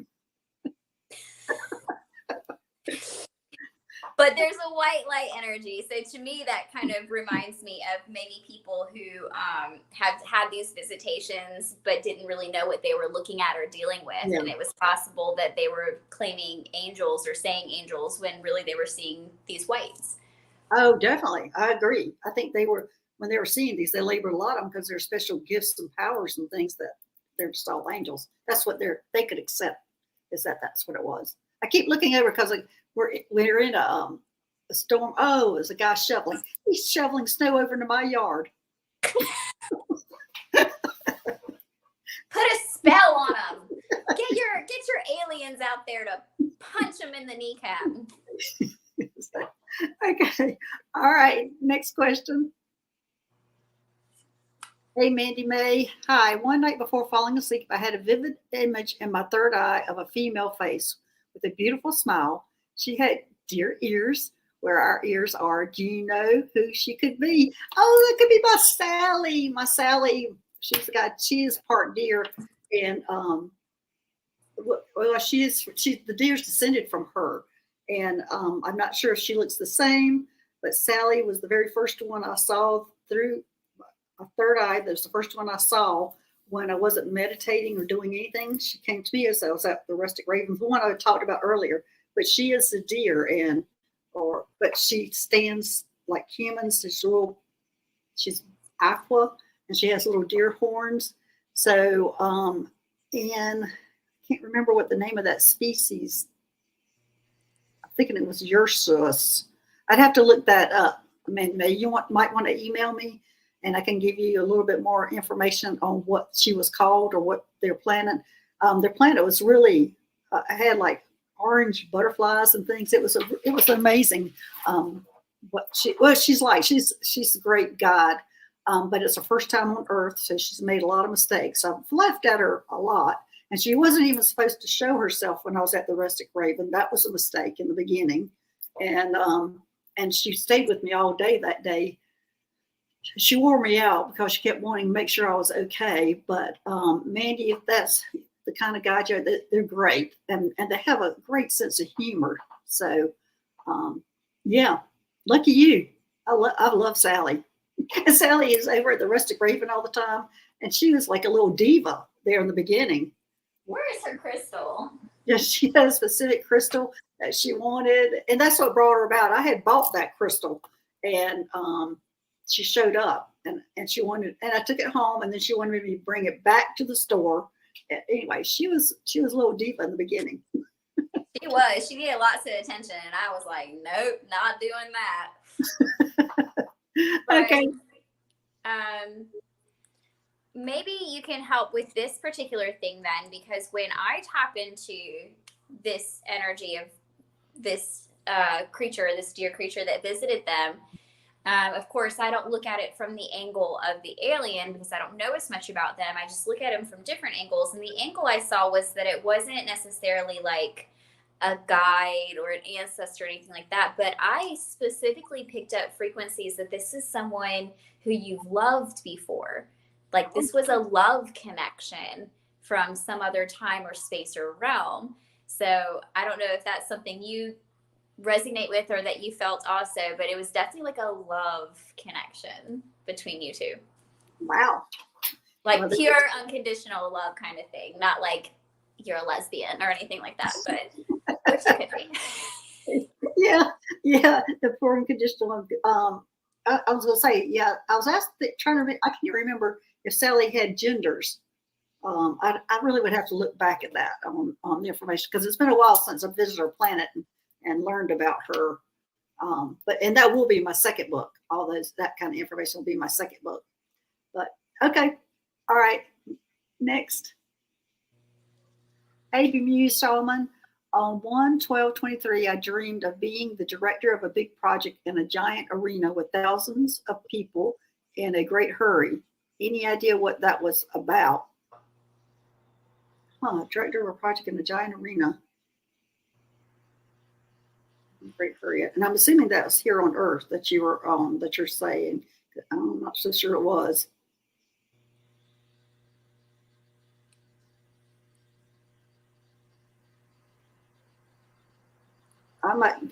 But there's a white light energy. So to me, that kind of reminds me of maybe people who have had these visitations but didn't really know what they were looking at or dealing with. Yeah. And it was possible that they were claiming angels or saying angels when really they were seeing these whites. Oh, definitely. I agree. I think when they were seeing these, they labored a lot on them because there's special gifts and powers and things that they're just all angels. That's what they could accept, is that's what it was. I keep looking over because we're in a storm. Oh, there's a guy shoveling. He's shoveling snow over into my yard. Put a spell on him. Get your aliens out there to punch him in the kneecap. Okay. All right. Next question. Hey, Mandy May. Hi. One night before falling asleep, I had a vivid image in my third eye of a female face with a beautiful smile. She had deer ears where our ears are. Do you know who she could be? Oh, that could be my Sally. My Sally. She is part deer. And well, the deer's descended from her, and I'm not sure if she looks the same, but Sally was the very first one I saw through a third eye. That was the first one I saw when I wasn't meditating or doing anything. She came to me as I was at the Rustic Raven, the one I talked about earlier. But she is the deer, but she stands like humans. She's aqua, and she has little deer horns. So, and I can't remember what the name of that species. I'm thinking it was Ursus. I'd have to look that up. I mean, might want to email me, and I can give you a little bit more information on what she was called or what their planet. Their planet was really had like orange butterflies and things. It was amazing. She's a great guide, but it's her first time on Earth, so she's made a lot of mistakes. I've laughed at her a lot, and she wasn't even supposed to show herself when I was at the Rustic Raven. That was a mistake in the beginning, and she stayed with me all day that day. She wore me out because she kept wanting to make sure I was okay. But Mandy, if that's the kind of guide they're great, and they have a great sense of humor. So, yeah, lucky you. I love Sally. Sally is over at the Rustic Raven all the time, and she was like a little diva there in the beginning. Where is her crystal? Yes, she has a specific crystal that she wanted, and that's what brought her about. I had bought that crystal, and she showed up, and she wanted, and I took it home, and then she wanted me to bring it back to the store. Anyway, she was a little diva in the beginning. She was. She needed lots of attention, and I was like, nope, not doing that. Okay. Maybe you can help with this particular thing then, because when I tap into this energy of this creature, this deer creature that visited them, of course, I don't look at it from the angle of the alien because I don't know as much about them. I just look at them from different angles. And the angle I saw was that it wasn't necessarily like a guide or an ancestor or anything like that, but I specifically picked up frequencies that this is someone who you've loved before. Like this was a love connection from some other time or space or realm. So I don't know if that's something you resonate with or that you felt also, but it was definitely like a love connection between you two. Wow. Like pure unconditional love kind of thing, not like you're a lesbian or anything like that, but which you could be. Yeah, the pure unconditional love. I was going to say, yeah, I was asked, I can't remember if Sally had genders. I really would have to look back at that on the information, because it's been a while since I visited her planet and learned about her. And that will be my second book. That kind of information will be my second book. But okay, all right. Next, A.B. Muse Solomon. On 1/12/23, I dreamed of being the director of a big project in a giant arena with thousands of people in a great hurry. Any idea what that was about? Director of a project in a giant arena. Great hurry. And I'm assuming that was here on Earth that you were on, that you're saying. I'm not so sure it was.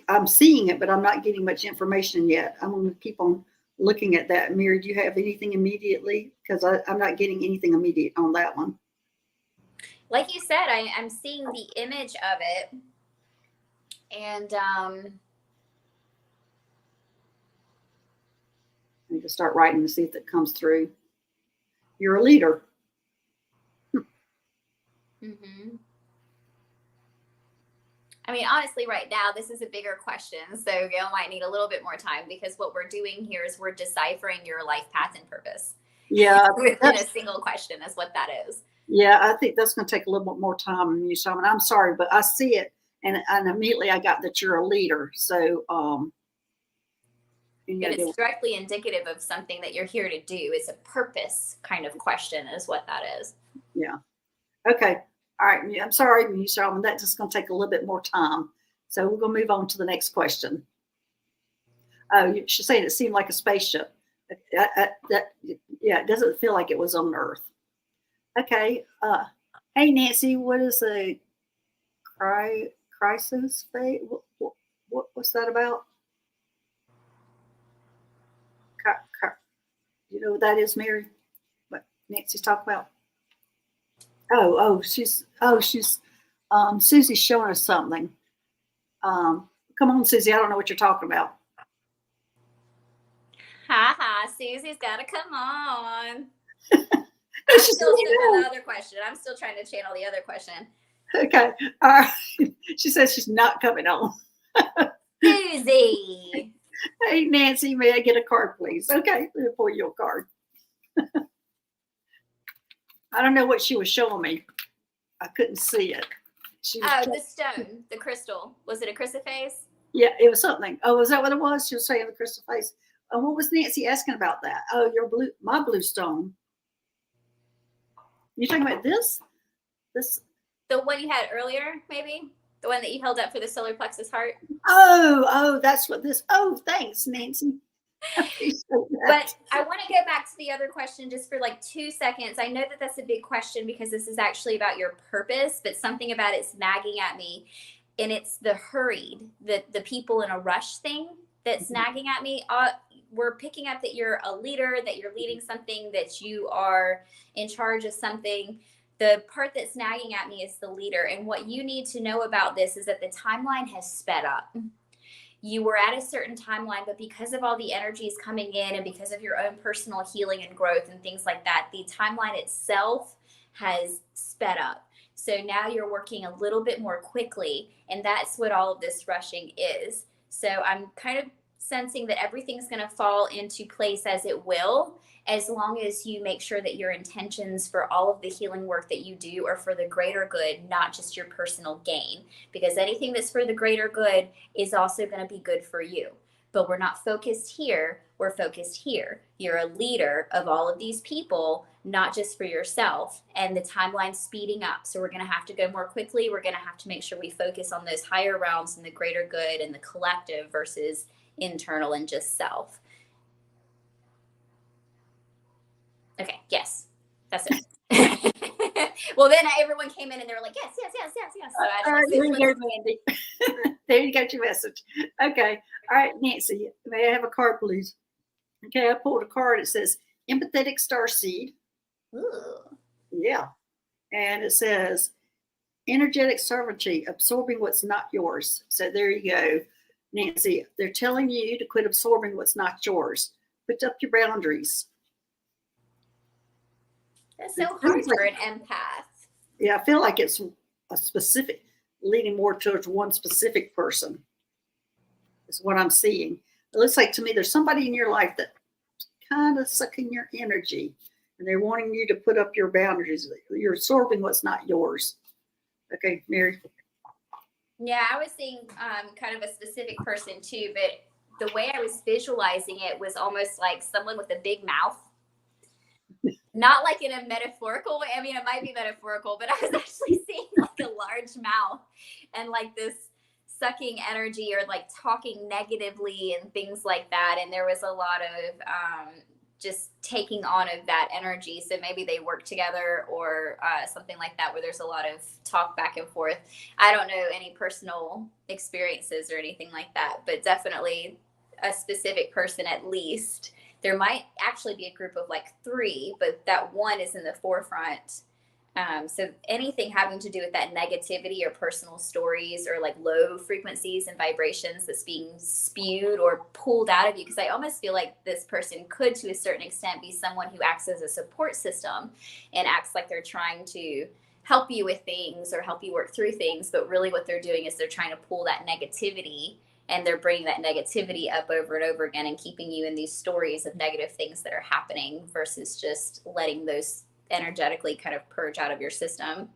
I'm seeing it, but I'm not getting much information yet. I'm going to keep on looking at that. Mary, do you have anything immediately? Because I'm not getting anything immediate on that one. Like you said, I'm seeing the image of it. And I need to start writing to see if it comes through. You're a leader. Mm-hmm. I mean, honestly, right now, this is a bigger question. So Gail might need a little bit more time, because what we're doing here is we're deciphering your life path and purpose. Yeah. Within a single question is what that is. Yeah, I think that's going to take a little bit more time, Shaman. I'm sorry, but I see it, and immediately I got that you're a leader. So, it's directly indicative of something that you're here to do. It's a purpose kind of question is what that is. Yeah. Okay. All right. I'm sorry, Shaman. That's just going to take a little bit more time. So we're going to move on to the next question. She's saying it seemed like a spaceship. It doesn't feel like it was on Earth. Okay. Hey, Nancy, what is a crisis phase? What's that about? You know what that is, Mary? What Nancy's talking about? Oh, Susie's showing us something. Come on, Susie. I don't know what you're talking about. Ha ha, Susie's got to come on. I'm still stuck on the other question. I'm still trying to channel the other question. Okay. All right. She says she's not coming on. Susie. Hey, Nancy, may I get a card, please? Okay, let me pull you a card. I don't know what she was showing me. I couldn't see it. The stone, the crystal. Was it a chrysoprase? Yeah, it was something. Oh, is that what it was? She was saying the chrysoprase. What was Nancy asking about that? Oh, my blue stone. You talking about this? This? The one you had earlier, maybe? The one that you held up for the solar plexus heart? Oh, that's what this. Oh, thanks, Nancy. But I want to go back to the other question just for like 2 seconds. I know that that's a big question because this is actually about your purpose, but something about it's nagging at me. And it's the hurried, the people in a rush thing that's nagging at me. We're picking up that you're a leader, that you're leading something, that you are in charge of something. The part that's nagging at me is the leader. And what you need to know about this is that the timeline has sped up. You were at a certain timeline, but because of all the energies coming in and because of your own personal healing and growth and things like that, the timeline itself has sped up. So now you're working a little bit more quickly, and that's what all of this rushing is. So I'm kind of sensing that everything's going to fall into place as it will, as long as you make sure that your intentions for all of the healing work that you do are for the greater good, not just your personal gain. Because anything that's for the greater good is also going to be good for you. But we're not focused here, we're focused here. You're a leader of all of these people, not just for yourself. And the timeline's speeding up. So we're going to have to go more quickly. We're going to have to make sure we focus on those higher realms and the greater good and the collective versus internal and just self. Okay, yes, that's it. Well, then everyone came in and they were like, yes. So I Mandy. There you got your message. Okay. All right, Nancy, may I have a card, please? Okay, I pulled a card. It says empathetic starseed. Ooh. Yeah. And it says energetic sovereignty, absorbing what's not yours. So there you go, Nancy. They're telling you to quit absorbing what's not yours. Put up your boundaries. That's so hard for an empath. Yeah, I feel like it's a specific, leaning more towards one specific person is what I'm seeing. It looks like to me there's somebody in your life that's kind of sucking your energy and they're wanting you to put up your boundaries. You're absorbing what's not yours. Okay, Mary. Yeah, I was seeing kind of a specific person too, but the way I was visualizing it was almost like someone with a big mouth. Not like in a metaphorical way. I mean, it might be metaphorical, but I was actually seeing like a large mouth and like this sucking energy or like talking negatively and things like that. And there was a lot of just taking on of that energy. So maybe they work together or something like that, where there's a lot of talk back and forth. I don't know any personal experiences or anything like that, but definitely a specific person at least. There might actually be a group of like 3, but that one is in the forefront. So anything having to do with that negativity or personal stories or like low frequencies and vibrations that's being spewed or pulled out of you. Because I almost feel like this person could, to a certain extent, be someone who acts as a support system and acts like they're trying to help you with things or help you work through things. But really what they're doing is they're trying to pull that negativity, and they're bringing that negativity up over and over again and keeping you in these stories of negative things that are happening versus just letting those energetically kind of purge out of your system.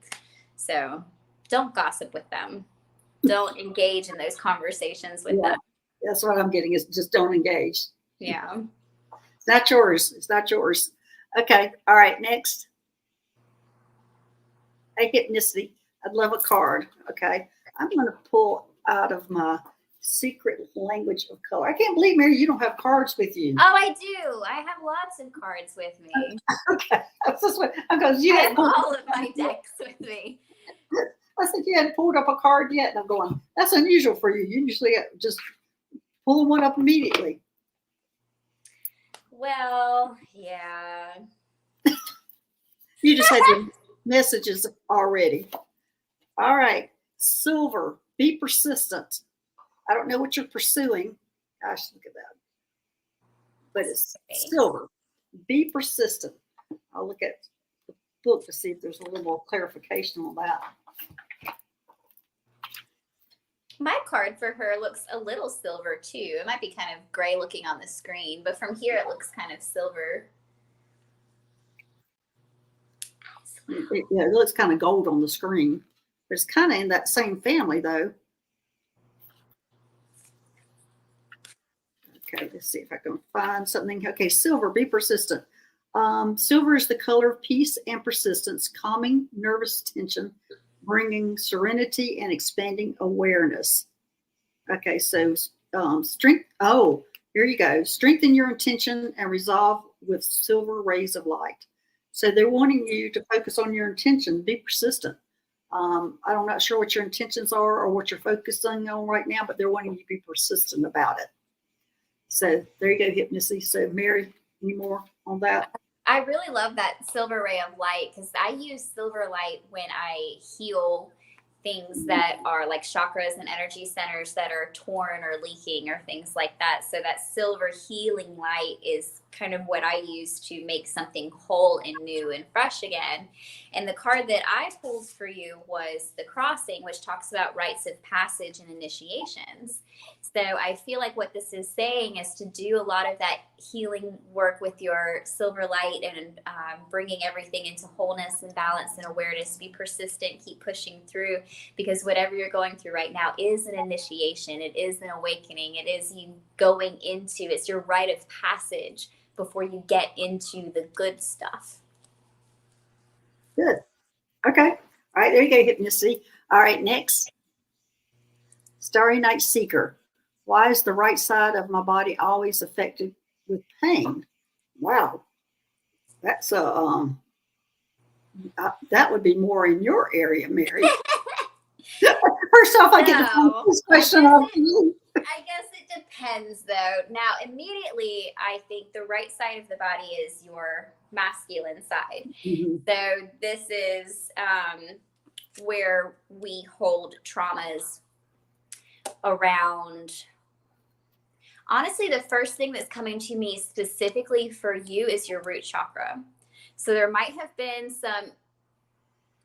So don't gossip with them. Don't engage in those conversations with them. That's what I'm getting, is just don't engage. Yeah. It's not yours. It's not yours. Okay. All right. Next. Hypnicity. I'd love a card. Okay. I'm going to pull out of my secret language of color. I can't believe, Mary, you don't have cards with you. Oh, I do. I have lots of cards with me. Okay, that's just what because you I had have all of my decks with me. I said you hadn't pulled up a card yet, and I'm going, that's unusual for you. You usually just pull one up immediately. Well, yeah. You just had your messages already. All right, silver, be persistent. I don't know what you're pursuing. Gosh, look at that. But it's silver. Be persistent. I'll look at the book to see if there's a little more clarification on that. My card for her looks a little silver too. It might be kind of gray looking on the screen, but from here it looks kind of silver. It looks kind of gold on the screen. It's kind of in that same family though. Okay, let's see if I can find something. Okay, silver, be persistent. Silver is the color of peace and persistence, calming nervous tension, bringing serenity and expanding awareness. Okay, so strength. Oh, here you go. Strengthen your intention and resolve with silver rays of light. So they're wanting you to focus on your intention, be persistent. I'm not sure what your intentions are or what you're focusing on right now, but they're wanting you to be persistent about it. So there you go, Hypnosis. So Mary, any more on that? I really love that silver ray of light because I use silver light when I heal things that are like chakras and energy centers that are torn or leaking or things like that. So that silver healing light is kind of what I use to make something whole and new and fresh again. And the card that I pulled for you was the Crossing, which talks about rites of passage and initiations. So I feel like what this is saying is to do a lot of that healing work with your silver light and bringing everything into wholeness and balance and awareness. Be persistent, keep pushing through, because whatever you're going through right now is an initiation. It is an awakening. It is you going into, it's your rite of passage before you get into the good stuff. Good. Okay. All right, there you go, Hypnosis. All right, next. Starry Night Seeker. Why is the right side of my body always affected with pain? Wow. That's that would be more in your area, Mary. First off, I get this question off you. I guess it depends, though. Now, immediately, I think the right side of the body is your masculine side. Mm-hmm. So this is where we hold traumas around. Honestly, the first thing that's coming to me specifically for you is your root chakra. So there might have been some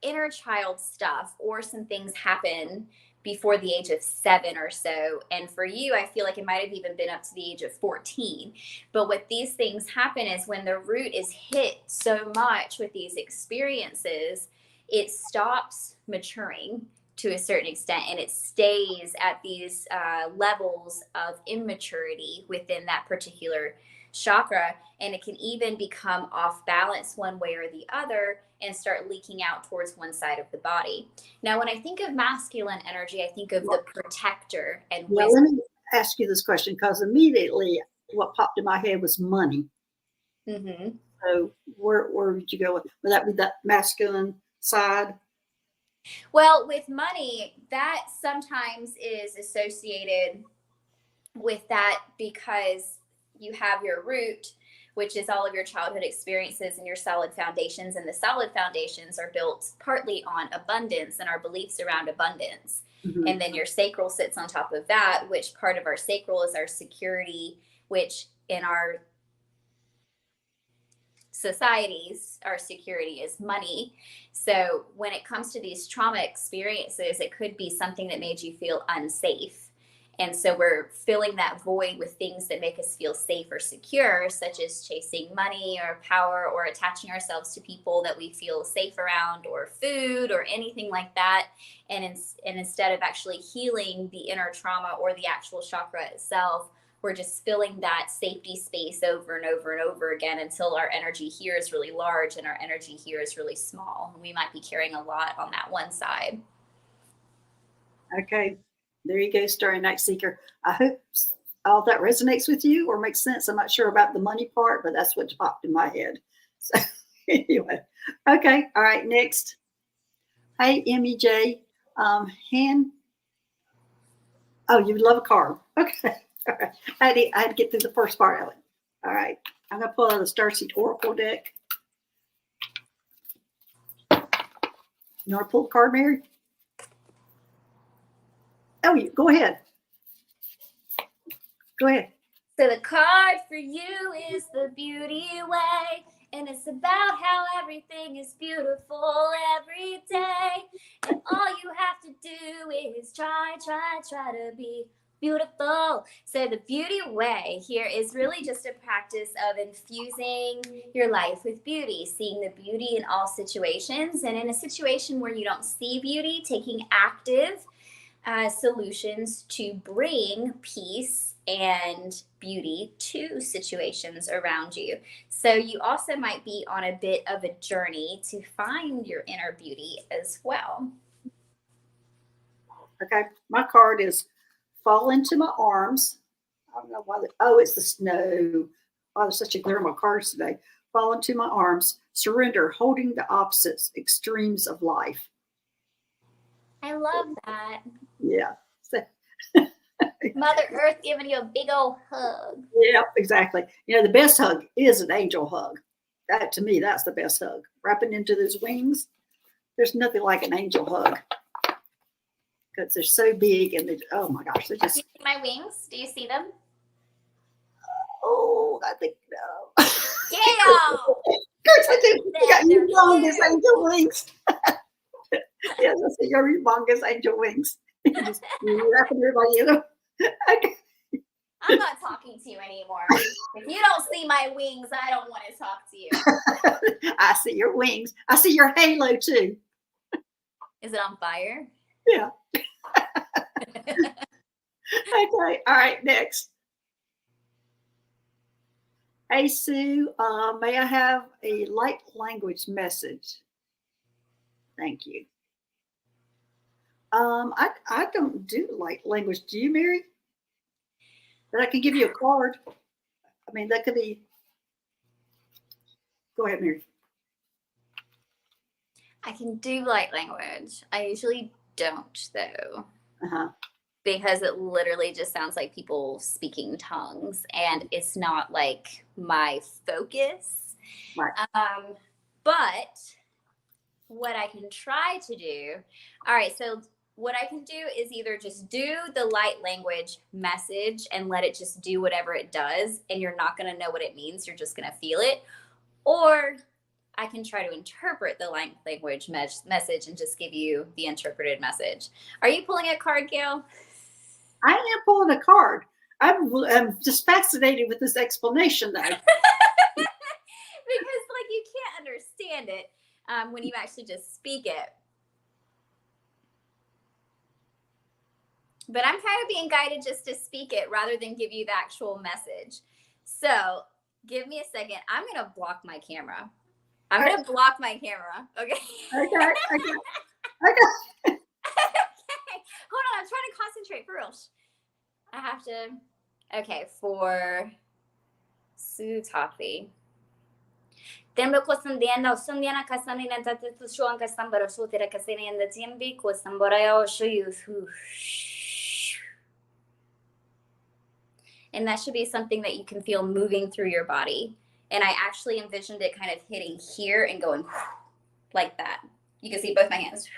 inner child stuff or some things happen before the age of 7 or so. And for you, I feel like it might have even been up to the age of 14. But what these things happen is when the root is hit so much with these experiences, it stops maturing to a certain extent, and it stays at these levels of immaturity within that particular chakra, and it can even become off balance one way or the other and start leaking out towards one side of the body. Now, when I think of masculine energy, I think of the protector and wisdom. Let me ask you this question, because immediately what popped in my head was money. Mm-hmm. So where would you go with? Would that be that masculine side? Well, with money, that sometimes is associated with that because you have your root, which is all of your childhood experiences and your solid foundations. And the solid foundations are built partly on abundance and our beliefs around abundance. Mm-hmm. And then your sacral sits on top of that, which part of our sacral is our security, which in our societies, our security is money. So when it comes to these trauma experiences, it could be something that made you feel unsafe. And so we're filling that void with things that make us feel safe or secure, such as chasing money or power or attaching ourselves to people that we feel safe around, or food or anything like that. And instead of actually healing the inner trauma or the actual chakra itself, we're just filling that safety space over and over and over again until our energy here is really large and our energy here is really small. We might be carrying a lot on that one side. Okay. There you go, Starry Night Seeker. I hope all that resonates with you or makes sense. I'm not sure about the money part, but that's what popped in my head. So anyway, okay. All right, next. Hey, MEJ. Hand. Oh, you love a card. Okay. All right. I had to get through the first part of it. All right. I'm going to pull out the Starseed Oracle deck. You want to pull the card, Mary? Oh, you go ahead. Go ahead. So the card for you is the beauty way, and it's about how everything is beautiful every day. And all you have to do is try to be beautiful. So the beauty way here is really just a practice of infusing your life with beauty, seeing the beauty in all situations. And in a situation where you don't see beauty, taking active solutions to bring peace and beauty to situations around you. So you also might be on a bit of a journey to find your inner beauty as well. Okay. My card is Fall Into My Arms. I don't know why. It's the snow. Oh, there's such a glare on my cards today. Fall into my arms. Surrender, holding the opposites, extremes of life. I love that. Yeah. Mother Earth giving you a big old hug. Yeah, exactly. The best hug is an angel hug. That, to me, that's the best hug. Wrapping into those wings, there's nothing like an angel hug because they're so big and oh my gosh, they're just. Do you see my wings? Do you see them? Oh, I think no. Yeah. Of course I do. You got humongous angel wings. Yes, I see your humongous angel wings. Just wrapping everybody in them. Okay. I'm not talking to you anymore. If you don't see my wings, I don't want to talk to you. I see your wings. I see your halo too. Is it on fire? Yeah. Okay. All right. Next. Hey, Sue, may I have a light language message? Thank you. I don't do light language. Do you, Mary? But I can give you a card. I mean, that could be. Go ahead, Mary. I can do light language. I usually don't, though. Uh-huh. Because it literally just sounds like people speaking tongues, and it's not like my focus. Right. But what I can try to do, all right, so what I can do is either just do the light language message and let it just do whatever it does, and you're not going to know what it means, you're just going to feel it, or I can try to interpret the light language message and just give you the interpreted message. Are you pulling a card, Gail? I am pulling a card. I'm just fascinated with this explanation, though. Because you can't understand it when you actually just speak it. But I'm kind of being guided just to speak it rather than give you the actual message. So give me a second. I'm going to block my camera. I'm going to block my camera. Okay. Okay. Okay. Hold on. I'm trying to concentrate for real. I have to. Okay. For Sue Toffee. Tembe kosandiana sundiana kasanina tatusuan kasambara sutira kasini and the TMB kosambara show you. And that should be something that you can feel moving through your body. And I actually envisioned it kind of hitting here and going like that. You can see both my hands,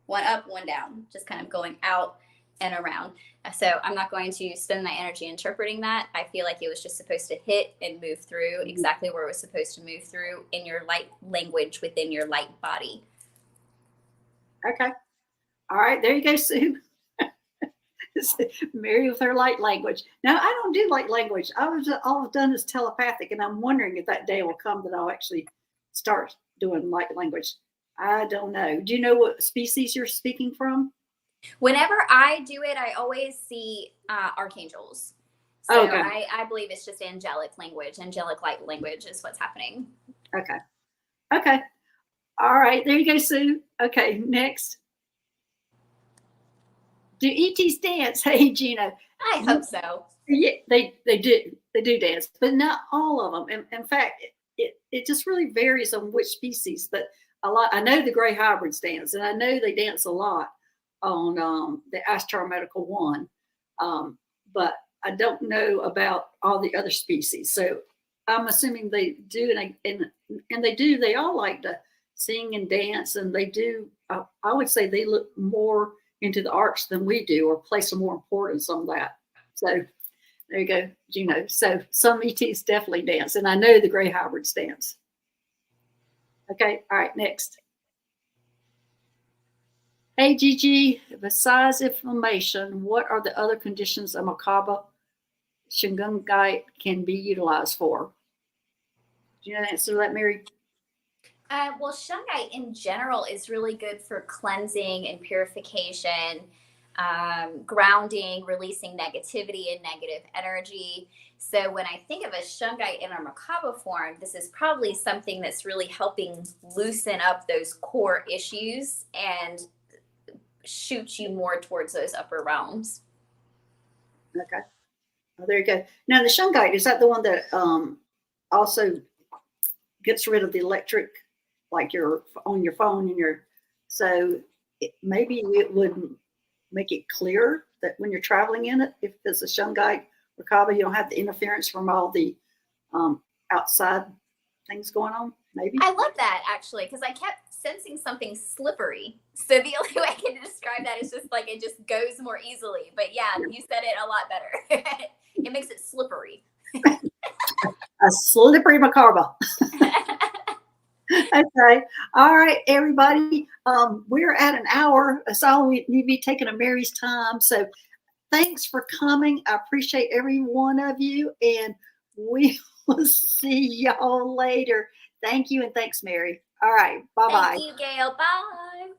one up, one down, just kind of going out and around. So I'm not going to spend my energy interpreting that. I feel like it was just supposed to hit and move through exactly where it was supposed to move through in your light language within your light body. Okay. All right. There you go, Sue. Mary with her light language. Now, I don't do light language. All I've done is telepathic, and I'm wondering if that day will come that I'll actually start doing light language. I don't know. Do you know what species you're speaking from? Whenever I do it, I always see archangels. So okay. I believe it's just angelic language. Angelic light language is what's happening. Okay. Okay. All right. There you go, Sue. Okay. Next. Do ETs dance? Hey, Gina. I hope so. Yeah, they do dance, but not all of them. In fact, it just really varies on which species. But a lot, I know the gray hybrids dance, and I know they dance a lot on the Ashtar Medical one, but I don't know about all the other species. So I'm assuming they do, and they do. They all like to sing and dance, and they do. I would say they look more into the arts than we do, or place some more importance on that. So there you go, Gino. So some ETs definitely dance, and I know the gray hybrids dance. Okay, all right, next. Hey, Gigi, besides inflammation, what are the other conditions a Merkaba shungite can be utilized for? Do you know the answer to that, Mary? Well, shungite in general is really good for cleansing and purification, grounding, releasing negativity and negative energy. So when I think of a shungite in a Merkaba form, this is probably something that's really helping loosen up those core issues and shoot you more towards those upper realms. Okay. Oh, there you go. Now the shungite, is that the one that also gets rid of the electric, like your on your phone and so maybe it would make it clear that when you're traveling in it, if it's a shungite Merkaba, you don't have the interference from all the outside things going on. Maybe I love that actually, because I kept sensing something slippery. So the only way I can describe that is just like it just goes more easily. But yeah, you said it a lot better. It makes it slippery. A slippery Merkaba. Okay. All right, everybody. We're at an hour. That's all we need to be taking of Mary's time. So thanks for coming. I appreciate every one of you. And we will see y'all later. Thank you. And thanks, Mary. All right. Bye-bye. Thank you, Gail. Bye.